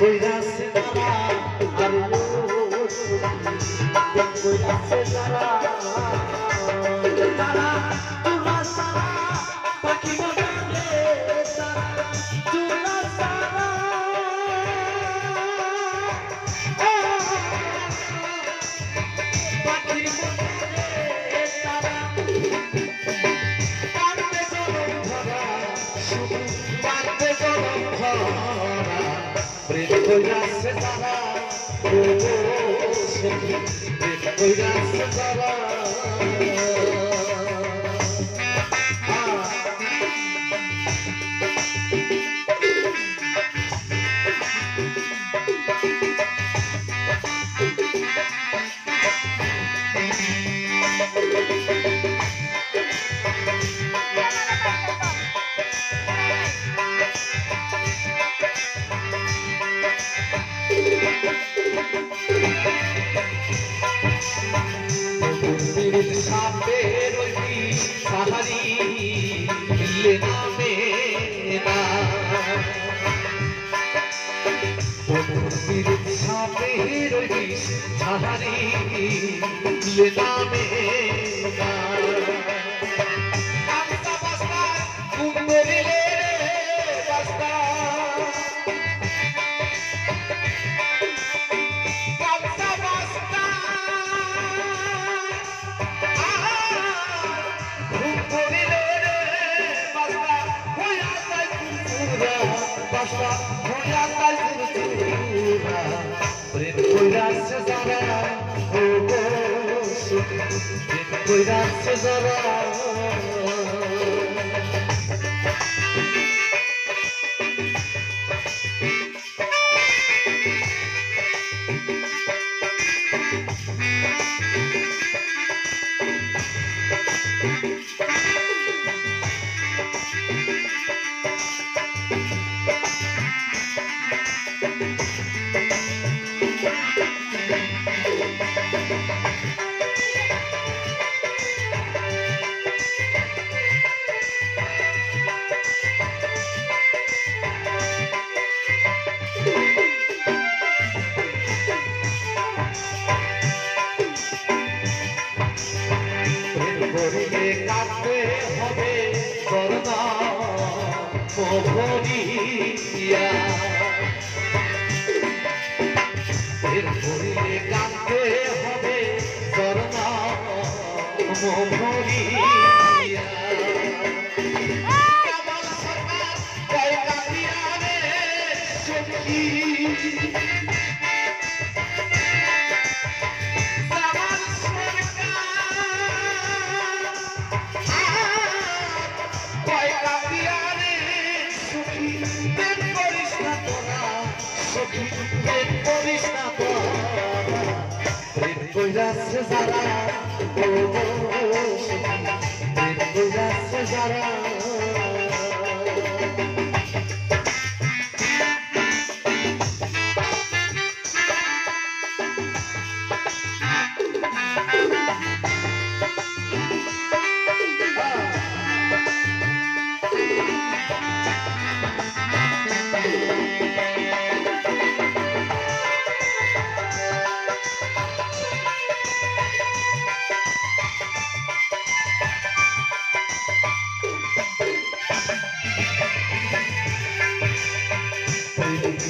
কইরাছে তারা আর কইরাছে তারা তারা তুলা সারা পাখি বলে তারা তুলা সারা পাখি বলে তারা কাঁদতে জনম ভরা শুধু কাঁদতে জনম ভরা প্রেম কইরাছে তারা ও সখী প্রেম কইরাছে তারা সামনে রইবি সাহারি মিলে নামে না বন্ধুর সামনে রইবি সাহারি মিলে নামে না কামটা বাস্তা কুন্দরিলে বাস্তা প্রেম কইরাছে যারা ও গো প্রেম কইরাছে যারা কাটতে হবে করোনা ভরিয়া ভরিয়ে কাটতে হবে করোনা ভরিয়া কামাল সরকার কয় কাটিয়া রে সখী প্রেম কইরাছে যারা ও প্রেম কইরাছে যারা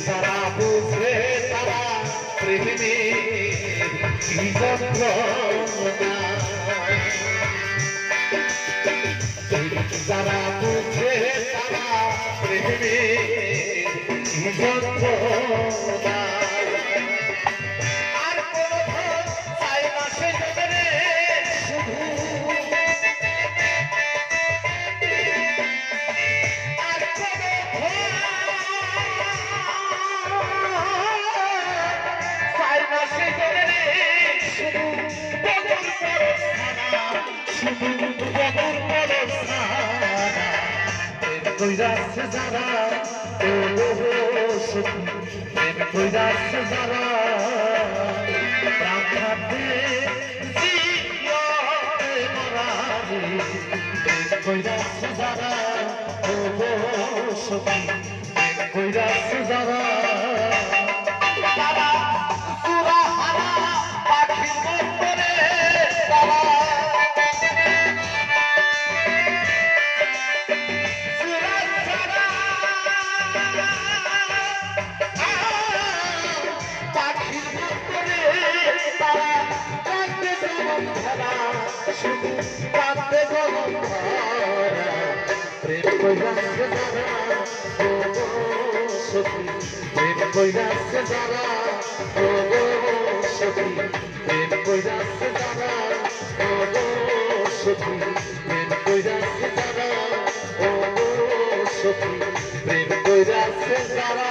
যারা বুঝে তারা প্রেমে কি যন্ত্রণা যারা বুঝে তারা প্রেমে কি যন্ত্রণা আর কোনো চাই না সে রে শুধু শুধু বগুর পরশানা শুধু বগুর পরশানা প্রেম কইরাছে যারা ও সখী প্রেম কইরাছে যারা প্রাণ থাকতে জীবনে মরারে প্রেম কইরাছে যারা ও সখী প্রেম কইরাছে যারা তারা সুরাহারা পাখির মতরে তারা সুরাহারা পাখির মতরে তারা কাঁদতে গরম ধরা শুধু কাঁদতে গরম ধরা প্রেম কইরাছে যারা ও সখী প্রেম কইরাছে যারা ও সখী প্রেম কইরাছে যারা ও সখী প্রেম কইরাছে যারা ও সখী প্রেম কইরাছে যারা